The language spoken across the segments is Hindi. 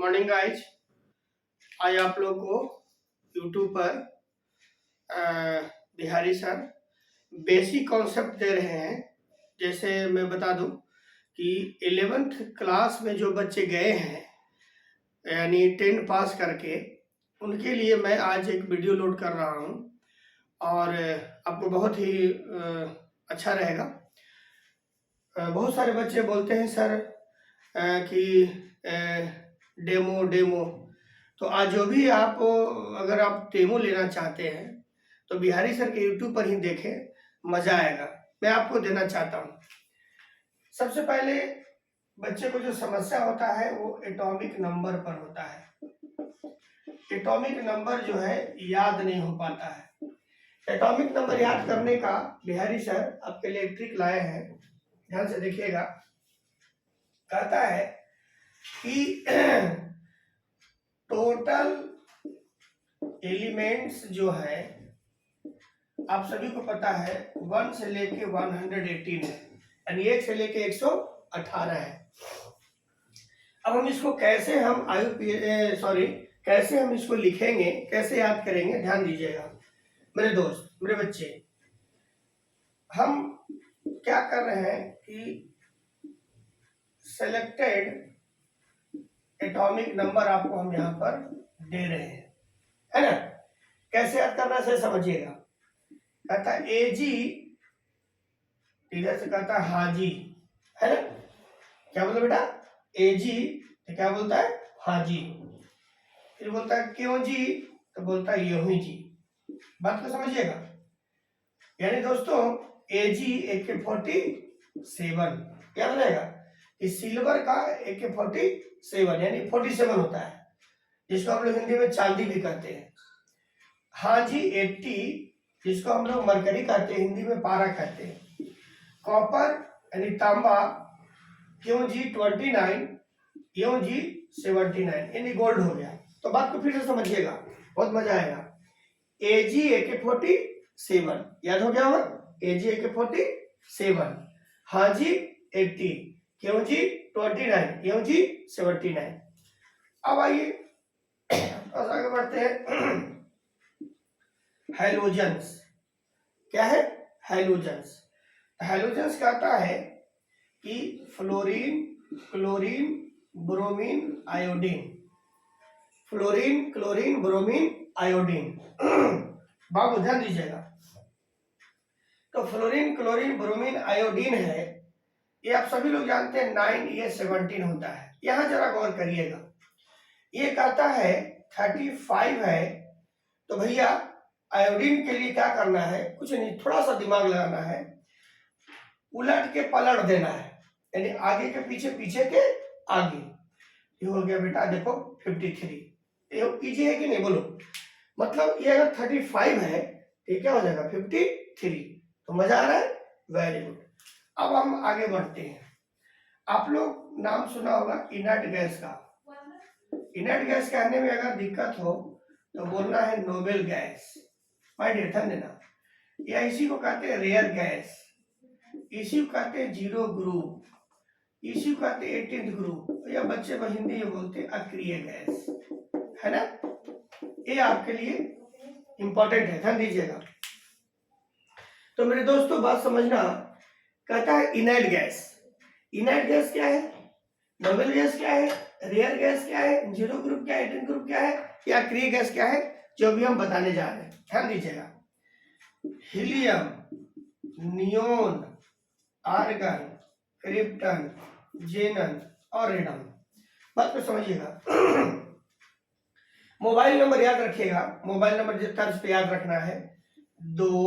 Morning guys. आज आप लोग को यूट्यूब पर बिहारी सर बेसिक कॉन्सेप्ट दे रहे हैं। जैसे मैं बता दूं कि 11th क्लास में जो बच्चे गए हैं यानी 10 पास करके, उनके लिए मैं आज एक वीडियो लोड कर रहा हूं और आपको बहुत ही अच्छा रहेगा। बहुत सारे बच्चे बोलते हैं सर कि डेमो डेमो, तो आज जो भी आप अगर आप डेमो लेना चाहते हैं तो बिहारी सर के यूट्यूब पर ही देखें, मजा आएगा। मैं आपको देना चाहता हूँ। सबसे पहले बच्चे को जो समस्या होता है वो एटॉमिक नंबर पर होता है। एटॉमिक नंबर जो है याद नहीं हो पाता है। एटॉमिक नंबर याद करने का बिहारी सर आपके लिए एक ट्रिक लाए हैं, ध्यान से देखिएगा। कहता है कि टोटल एलिमेंट्स जो है आप सभी को पता है 1 से लेके 118 है, यानी 1 से लेके 118 है। अब हम इसको कैसे हम कैसे हम इसको लिखेंगे, कैसे याद करेंगे, ध्यान दीजिएगा मेरे दोस्त, मेरे बच्चे। हम क्या कर रहे हैं कि सेलेक्टेड एटॉमिक नंबर आपको हम यहाँ पर दे रहे हैं, है ना। कैसे याद करना है समझिएगा। कहता है एजी, इधर से कहता है हाजी, है ना। क्या बोलता बेटा, एजी तो क्या बोलता है हाजी। फिर बोलता है क्यों जी, तो बोलता है यूं ही जी। बात को समझिएगा। यानी दोस्तों एजी AK-47 क्या बनेगा कि सिल्वर का AK-47 यानी 47 होता है, जिसको हम लोग हिंदी में चांदी भी कहते हैं। हाजी 80, जिसको हम लोग मरकरी कहते हैं, हिंदी में पारा कहते हैं। कॉपर यानी तांबा, क्यों जी 29, क्यों जी 79 यानी गोल्ड हो गया। तो बात को फिर से समझिएगा, बहुत मजा आएगा। AG AK-47 याद हो गया होगा, AG AK-47, हाजी 80, क्यों जी 29, क्यों जी 79। अब आइए आगे बढ़ते हैं। हैलोजेंस क्या है, हैलोजेंस। हैलोजेंस कहता है कि fluorine, chlorine, bromine, iodine. Fluorine, chlorine, bromine, iodine. बाबू ध्यान दीजिएगा। तो फ्लोरीन, क्लोरीन, ब्रोमीन, आयोडीन है, ये आप सभी लोग जानते हैं 9, ये 17 होता है। यहां जरा गौर करिएगा। ये कहता है 35 है, तो भैया आयोडीन के लिए क्या करना है, कुछ नहीं, थोड़ा सा दिमाग लगाना है, उलट के पलट देना है, यानी आगे के पीछे, पीछे के आगे। ये हो गया बेटा देखो 53। ये इजी है कि नहीं बोलो। मतलब ये अगर 35 है तो क्या हो जाएगा 53। तो मजा आ रहा है, वेरी गुड। अब हम आगे बढ़ते हैं। आप लोग नाम सुना होगा इनर्ट गैस का। इनर्ट गैस कहने में अगर दिक्कत हो तो बोलना है नोबेल गैस। माय डियर ध्यान देना, या इसी को कहते हैं रेयर गैस, इसी को कहते हैं जीरो ग्रुप, इसी को कहते हैं 18th ग्रुप, या बच्चे को हिंदी में बोलते हैं अक्रिय गैस, है ना। ये आपके लिए इंपॉर्टेंट है, ध्यान दीजिएगा। तो मेरे दोस्तों बात समझना। कहता है इनर्ट गैस। इनर्ट गैस क्या है, नोबेल गैस क्या है, रेयर गैस क्या है, जीरो ग्रुप क्या है, 18 ग्रुप क्या है, या अक्रिय गैस क्या है, जो भी हम बताने जा रहे हैं, ध्यान दीजिएगा। Helium, neon, argon, krypton, xenon और रेडन। बात को समझिएगा। मोबाइल नंबर याद रखिएगा। मोबाइल नंबर जिस तर्ज पे याद रखना है 2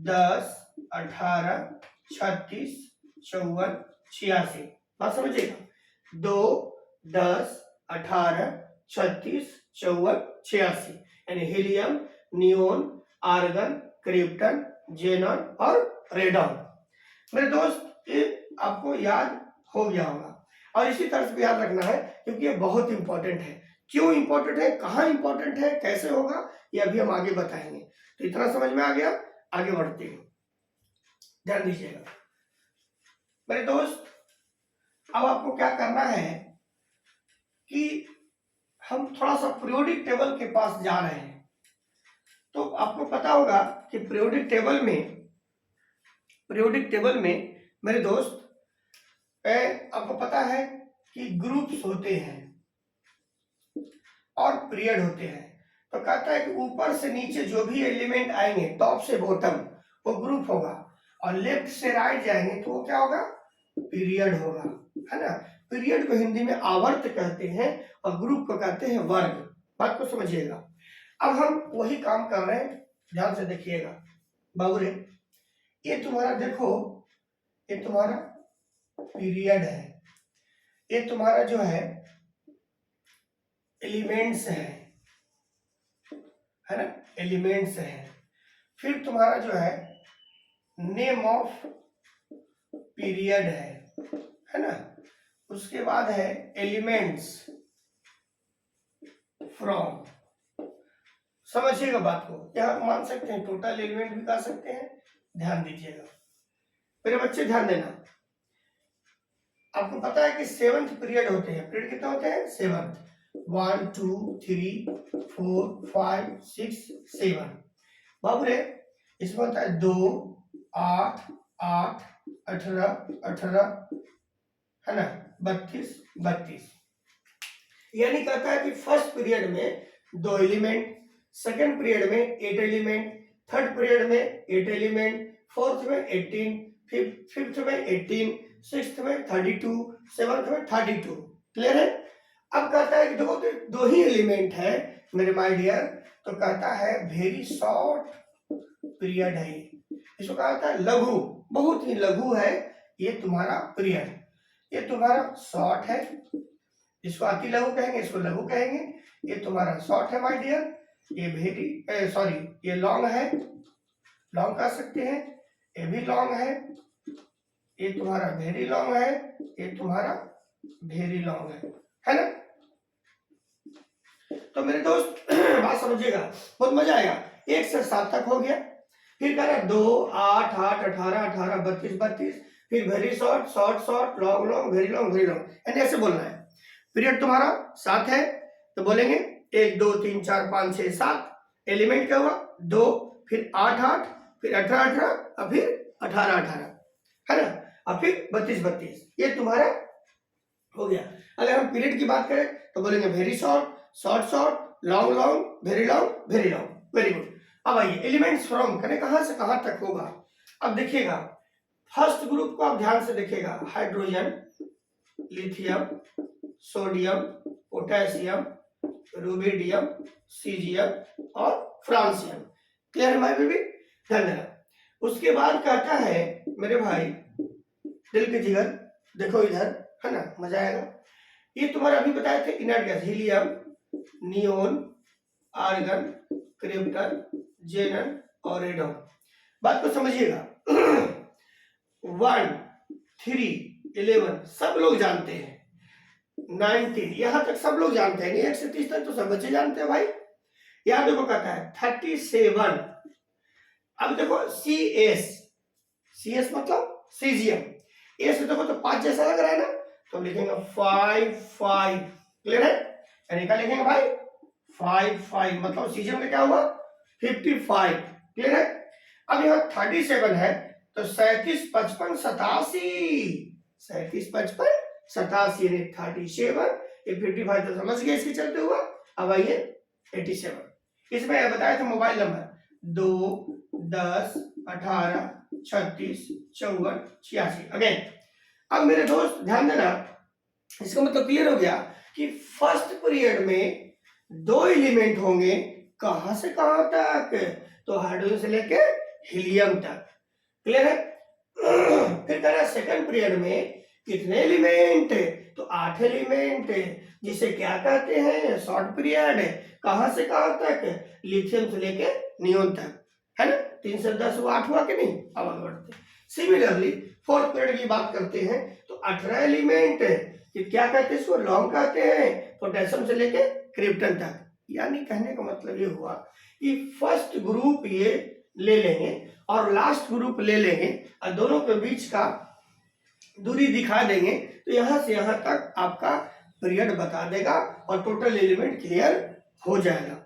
10 18 36 54 86। बात समझिएगा, 2 10 18 36 54 86, यानी helium, neon, argon, krypton, xenon और रेडन। मेरे दोस्त ये आपको याद हो गया होगा, और इसी तरह से याद रखना है क्योंकि ये बहुत इंपॉर्टेंट है। क्यों इंपॉर्टेंट है, कहाँ इंपॉर्टेंट है, कैसे होगा, ये अभी हम आगे बताएंगे। तो इतना समझ में आ गया, आगे बढ़ते हैं, ध्यान दीजिएगा मेरे दोस्त। अब आपको क्या करना है कि हम थोड़ा सा पीरियोडिक टेबल के पास जा रहे हैं। तो आपको पता होगा कि पीरियोडिक टेबल में मेरे दोस्त आपको पता है कि ग्रुप्स होते हैं और पीरियड होते हैं। तो कहता है कि ऊपर से नीचे जो भी एलिमेंट आएंगे टॉप से बॉटम वो ग्रुप होगा, और लेफ्ट से राइट जाएंगे तो वो क्या होगा, पीरियड होगा, है ना। पीरियड को हिंदी में आवर्त कहते हैं और ग्रुप को कहते हैं वर्ग। बात को समझिएगा। अब हम वही काम कर रहे हैं, ध्यान से देखिएगा बाबूरे। ये तुम्हारा देखो, ये तुम्हारा पीरियड है, ये तुम्हारा जो है एलिमेंट्स है ना, एलिमेंट्स है। फिर तुम्हारा जो है नेम ऑफ पीरियड है ना। उसके बाद है एलिमेंट्स फ्रॉम। समझिएगा बात को, यहां मान सकते हैं टोटल एलिमेंट भी कह सकते हैं। ध्यान दीजिएगा मेरे बच्चे, ध्यान देना। आपको पता है कि 7th पीरियड होते हैं। पीरियड कितने होते हैं? 7th। 1 2 3 4 5 6 7। बाबूरे इसमें होता है 2 8 8 18 18, है ना, 32 32। यानी कहता है कि फर्स्ट पीरियड में 2 एलिमेंट, सेकेंड पीरियड में 8 एलिमेंट, थर्ड पीरियड में 8 एलिमेंट, फोर्थ में 18, फिफ्थ में 18, सिक्स्थ में 32, सेवंथ में 32। क्लियर है? अब कहता है कि देखो दो ही एलिमेंट है मेरे माय डियर, तो कहता है वेरी शॉर्ट पीरियड है। इसको कहता है लघु, बहुत ही लघु है ये तुम्हारा पीरियड। ये तुम्हारा शॉर्ट है, इसको अति लघु कहेंगे, इसको लघु कहेंगे। ये तुम्हारा शॉर्ट है माय डियर, ये वेरी सॉरी ये लॉन्ग है, लॉन्ग कह सकते हैं। ये भी लॉन्ग है, ये तुम्हारा वेरी लॉन्ग है, ये तुम्हारा वेरी लॉन्ग है ना। तो मेरे दोस्त बात समझिएगा, बहुत मजा आएगा। 1 से 7 तक हो गया, फिर कह रहा 2 8 8 18 18 32 32, फिर very short short short long long very long very long, यानी ऐसे बोलना है। पीरियड तुम्हारा 7 है तो बोलेंगे 1 2 3 4 5 6 7। एलिमेंट क्या हुआ? 2, फिर 8 8, फिर 18 18, और फिर 18 18, है ना, और फिर 32 32। ये तुम्हारा हो गया। अगर हम पीरियड की बात करें तो बोलेंगे very short short short long long very long very long. Very good. अब आइए एलिमेंट्स फ्रॉम करें, कहां से कहां तक होगा। अब देखिएगा फर्स्ट ग्रुप को आप ध्यान से देखिएगा, hydrogen, lithium, sodium, potassium, rubidium, caesium और फ्रांसियम। क्लियर है भाई? भी ध्यान देना। उसके बाद कहता है मेरे भाई दिल के जिगर, देखो इधर, है ना, मजा आएगा। ये तुम्हारा अभी बताए थे inert gas, helium, neon, argon, krypton, xenon और रेडॉन। बात को समझिएगा। 1 3 11 सब लोग जानते हैं, 19 यहां तक सब लोग जानते हैं, 1 से 30 तक तो सब बच्चे जानते हैं भाई। यहां देखो कहता है 37। अब देखो CS मतलब सीजियम, ए से देखो तो 5 जैसा लग रहा है ना, तो लिखेंगे 5 5। क्लियर है? यानी क्या लिखेंगे भाई? 5 5 मतलब सीजियम का क्या हुआ? 55। क्लियर है? अब यहाँ 37 है तो 37 55 87, 37 55 87 यानी 37, ये 55 तो समझ गए इसके चलते हुआ। अब आइए 87। इसमें बताया था मोबाइल नंबर 2 10 18 36 54 86। अगेन अब मेरे दोस्त ध्यान देना, इसका मतलब क्लियर हो गया कि फर्स्ट पीरियड में 2 एलिमेंट होंगे, कहां से कहां तक? तो हाइड्रोजन से लेके हीलियम तक। क्लियर है? फिर कह रहा है सेकंड पीरियड में कितने एलिमेंट? तो 8 एलिमेंट, जिसे क्या कहते हैं? Short period. कहां से कहां तक? लिथियम से लेके नियोन तक, है ना। 3 से 10 हुआ, 8 हुआ कि नहीं? अब आगे बढ़ते हैं। सिमिलरली फोर्थ पीरियड की बात करते हैं तो 18 एलिमेंट, क्या कहते हैं इसको? लॉन्ग कहते हैं, पोटेशियम से लेके क्रिप्टन तक। यानी कहने का मतलब ये हुआ कि फर्स्ट ग्रुप ये ले लेंगे और लास्ट ग्रुप ले लेंगे और दोनों के बीच का दूरी दिखा देंगे, तो यहां से यहां तक आपका पीरियड बता देगा और टोटल एलिमेंट क्लियर हो जाएगा।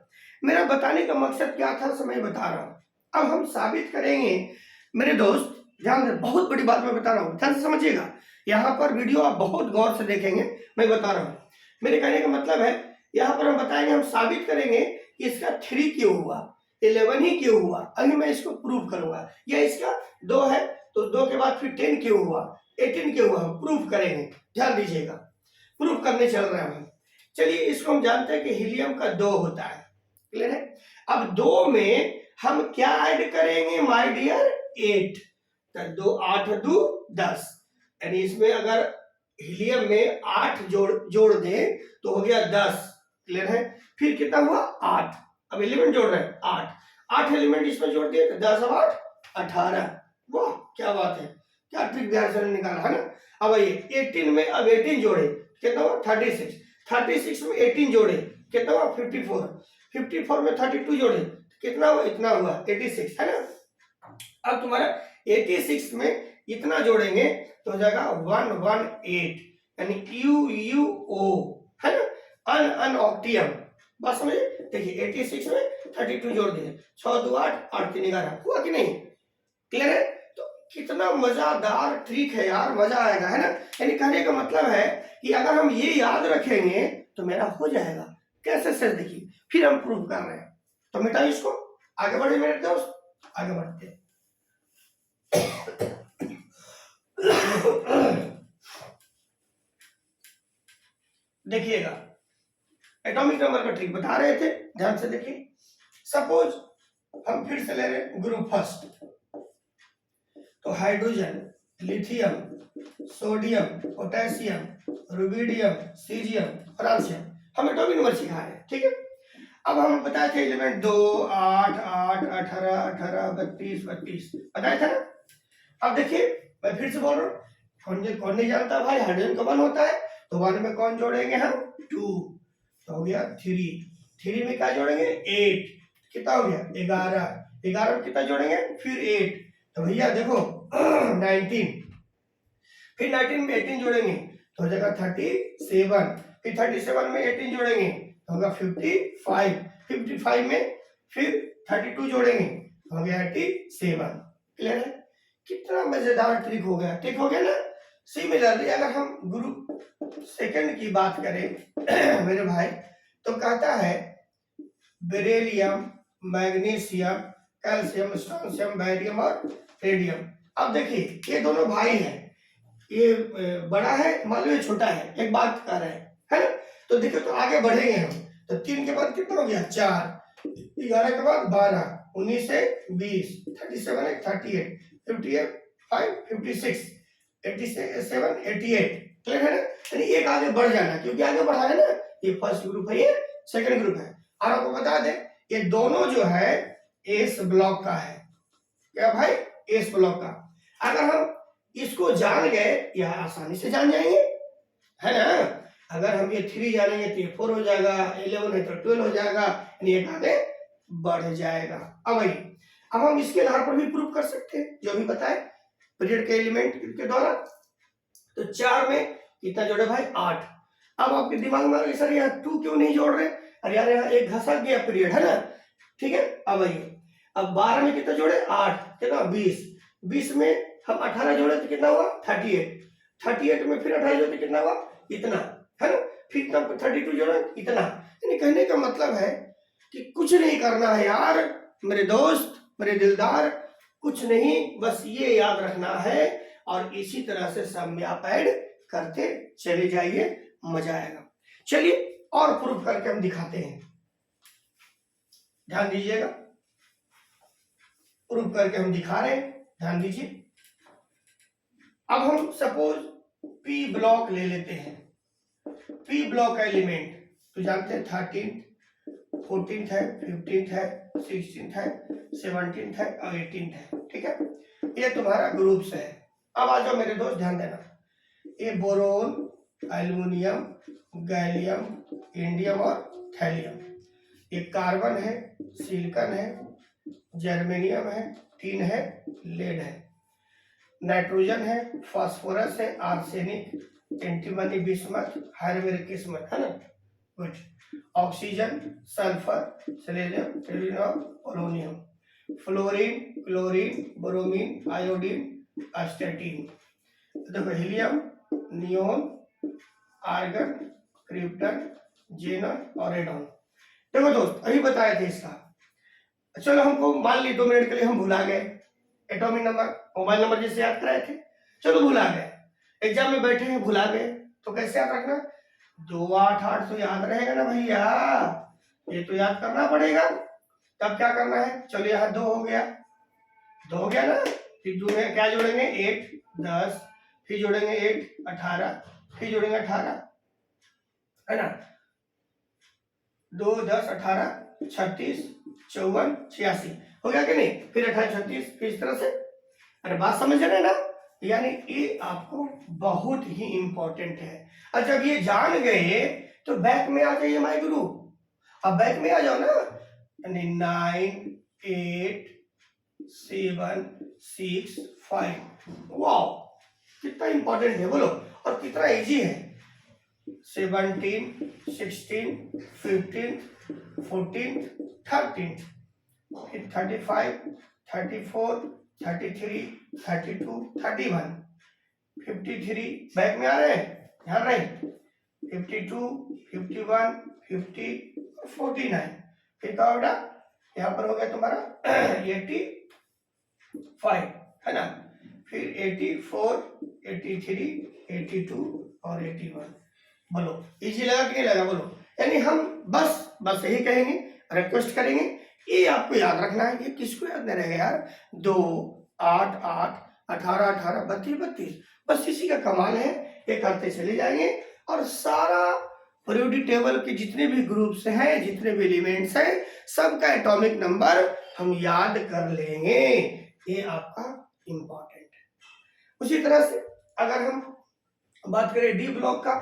मेरा बताने का मकसद क्या था समय बता रहा हूँ। अब हम साबित करेंगे मेरे दोस्त, ध्यान दे, बहुत बड़ी बात मैं बता रहा हूँ, ध्यान से समझिएगा। यहाँ पर वीडियो आप बहुत गौर से देखेंगे, मैं बता रहा हूँ। मेरे कहने का मतलब है यहाँ पर हम बताएंगे, हम साबित करेंगे कि इसका 3 क्यों हुआ, 11 ही क्यों हुआ, अभी मैं इसको प्रूव करूंगा। या इसका 2 है तो 2 के बाद फिर 10 क्यों हुआ, 18 क्यों हुआ, हम प्रूव करेंगे। ध्यान दीजिएगा, प्रूव करने चल रहे हैं हम। चलिए, इसको हम जानते हैं कि हीलियम का 2 होता है, क्लियर है। अब 2 में हम क्या ऐड करेंगे माय डियर, 8। तो 2 8 2 10, यानी इसमें अगर हीलियम में 8 जोड़ दे तो हो गया 10, क्लियर है। फिर कितना हुआ 8, अब एलिमेंट जोड़ रहे हैं 8 एलिमेंट इसमें जोड़ दिए तो 10 और 8 18। वाह क्या बात है, क्या ट्रिक बिहार से निकाला है ना। अब आइए 18 में अब 18 जोड़े कितना हुआ 36 में 18 जोड़े कितना हुआ 54 में 32 जोड़े कितना हुआ, इतना हुआ 86, है ना। अब तुम्हारा 86 में इतना जोड़ेंगे तो हो जाएगा 118, यानी UUO, है ना, अनऑक्टियम। बस समझे। देखिए 86 में 32 जोड़ दिए, 6 2 8 8 3 11, हुआ कि नहीं, क्लियर है। तो कितना मजादार ट्रिक है यार, मजा आएगा, है ना। यानी कहने का मतलब है कि अगर हम ये याद रखेंगे तो मेरा हो जाएगा। कैसे सर, देखिए फिर हम प्रूव कर रहे हैं। तो मिटाइए इसको, आगे बढ़े मेरे दोस्त, आगे बढ़ते हैं। देखिएगा, एटॉमिक नंबर का ट्रिक बता रहे थे, ध्यान से देखिए। सपोज हम फिर से ले रहे हैं ग्रुप फर्स्ट, तो hydrogen, lithium, sodium, potassium, rubidium, caesium, francium, हम एटॉमिक नंबर सिखा रहे हैं, ठीक है। अब हम बताए थे एलिमेंट 2 8 8 18 18 32 32 बताया था ना। अब देखिए मैं फिर से बोल रहा हूँ, कौन नहीं जानता भाई हाइड्रोजन का 1 होता है, तो 1 में कौन जोड़ेंगे हम 2, तो हो गया 3 में क्या जोड़ेंगे 8, कितना हो गया 11 में कितना जोड़ेंगे फिर 8, तो भैया देखो 19, फिर 19 में 18 जोड़ेंगे तो हो जाएगा 37, फिर 37 में 18 जोड़ेंगे तो होगा 55 में फिर 32 जोड़ेंगे तो हो गया 87, क्लियर है। कितना मजेदार ट्रिक हो गया, ठीक हो गया ना। सिमिलरली अगर हम ग्रुप सेकंड की बात करें मेरे भाई, तो कहता है beryllium, magnesium, calcium, strontium, barium और रेडियम। अब देखिए ये दोनों भाई हैं, ये बड़ा है, मान लो ये छोटा है, एक बात कर रहे हैं, है ना। तो देखो तो आगे बढ़ेंगे हम, तो 3 के बाद कितना हो गया 4, 11 के बाद 12, 19 से 20, 37 है 38, 58 5 56, 87 88, क्लियर है ना। यानी एक आगे बढ़ जाना, क्योंकि आगे बढ़ा है ना, ये फर्स्ट ग्रुप है, ये सेकंड ग्रुप है। और आपको बता दें ये दोनों जो है एस ब्लॉक का है, क्या भाई एस ब्लॉक का। अगर हम इसको जान गए, यह आसानी से जान जाएंगे, है ना। अगर हम ये 3 जानेंगे तो ये 4 हो जाएगा, 11 है तो 12 हो जाएगा, यानी एक आगे बढ़ जाएगा। अब हम इसके आधार पर भी प्रूव कर सकते हैं जो भी बताए पीरियड के एलिमेंट के द्वारा। तो 4 में कितना जोड़े भाई 8। अब आपके दिमाग में आ सर यहाँ 2 क्यों नहीं जोड़ रहे, अरे यार यहाँ एक घसा गया पीरियड, है ना, ठीक है। अब आइए, अब 12 में कितना जोड़े 8, कितना 20 में हम 18 जोड़े तो कितना हुआ 38 में फिर 18 जोड़े कितना हुआ इतना, है ना, फिर 32 जोड़े इतना। यानी कहने का मतलब है कि कुछ नहीं करना है यार मेरे दोस्त, मेरे दिलदार, कुछ नहीं, बस ये याद रखना है और इसी तरह से सब में आप ऐड करते चले जाइए, मजा आएगा। चलिए और प्रूफ करके हम दिखाते हैं, ध्यान दीजिएगा, प्रूफ करके हम दिखा रहे हैं, ध्यान दीजिए। अब हम सपोज पी ब्लॉक ले लेते हैं, पी ब्लॉक का एलिमेंट तो जानते हैं 13th 14th है, 15th है, 16th है, 17th है और 18th है, ठीक है। ये तुम्हारा ग्रुप्स है। अब आ जाओ मेरे दोस्त, ध्यान देना, ये बोरोन, एल्युमिनियम, गैलियम, इंडियम और थैलियम, ये कार्बन है, सिलिकॉन है, जर्मेनियम है, टिन है, लेड है, नाइट्रोजन है, फास्फोरस है, आर्सेनिक, एंटीमनी बिस्मथ, हाइड्रोक्लोरिक किस्मत, है ना। Good. Oxygen, sulphur, selenium, tellurium, polonium, fluorine, chlorine, bromine, iodine, एस्टेटिन। देखो helium, neon, argon, krypton, xenon और रेडॉन। देखो दोस्त अभी बताए थे इसका। चलो हमको मान ली 2 मिनट के लिए हम भुला गए एटॉमिक नंबर, मोबाइल नंबर जैसे याद कराए थे, चलो भुला गए, एग्जाम में बैठे हैं भुला गए, तो कैसे याद रखना? 288 तो याद रहेगा ना भैया, ये तो याद करना पड़ेगा। तब क्या करना है? चलो यहाँ 2 हो गया, 2 हो गया ना, फिर 2 में क्या जोड़ेंगे? 8 10, फिर जोड़ेंगे 8 18, फिर जोड़ेंगे 18, है ना। 2 10 18 36 54 86 हो गया कि नहीं? फिर 28 36, फिर इस तरह से। अरे बात समझ रहे हैं ना? यानी ये आपको बहुत ही इंपॉर्टेंट है। और जब ये जान गए तो बैक में आ जाइए माय गुरु। अब बैक में आ जाओ ना, 9 8 7 6 5। वाओ कितना इंपॉर्टेंट है बोलो, और कितना इजी है। 17 16 15 14 13, 35 34 33 32 31 53, बैक में आ रहे हैं, ध्यान रहे, 52 51 50 49। फिर क्या होगा? यहाँ पर हो गया तुम्हारा 85, है ना। फिर 84 83 82 और 81। बोलो इजी लगा कि नहीं लगा? बोलो। यानी हम बस यही कहेंगे, रिक्वेस्ट करेंगे, ये आपको याद रखना है। ये किसको याद नहीं रहेगा यार? 2 8 8 18 18 32 32, बस इसी का कमाल है। ये करते चले जाएंगे और सारा पीरियोडिक टेबल के जितने भी ग्रुप्स हैं, जितने भी एलिमेंट्स हैं, सबका एटॉमिक नंबर हम याद कर लेंगे। ये आपका इंपॉर्टेंट है। उसी तरह से अगर हम बात करें डी ब्लॉक का,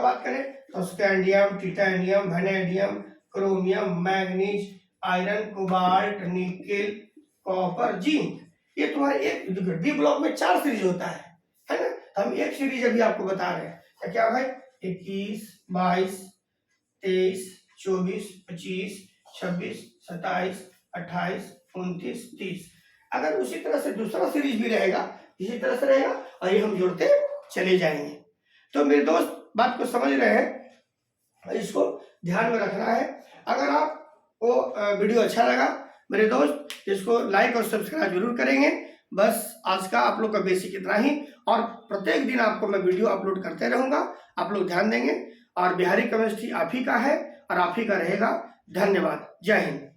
बात करें तो scandium, titanium, vanadium, chromium, manganese, iron, cobalt, nickel, copper, zinc. ये तुम्हारे एक डी ब्लॉक में 4 सीरीज होता है ना। हम एक सीरीज अभी आपको बता रहे हैं। क्या भाई? 21 22 23 24 25 26 27 28 29 30। अगर उसी तरह से दूसरा सीरीज भी रहेगा, इसी तरह से रहेगा, और ये हम जोड़ते चले जाएंगे। तो मेरे दोस्त बात को समझ रहे हैं, इसको ध्यान में रखना है। अगर आपको वीडियो अच्छा लगा मेरे दोस्त, इसको लाइक और सब्सक्राइब जरूर करेंगे। बस आज का आप लोग का बेसिक इतना ही, और प्रत्येक दिन आपको मैं वीडियो अपलोड करते रहूंगा, आप लोग ध्यान देंगे। और बिहारी केमिस्ट्री आप ही का है और आप ही का रहेगा। धन्यवाद, जय हिंद।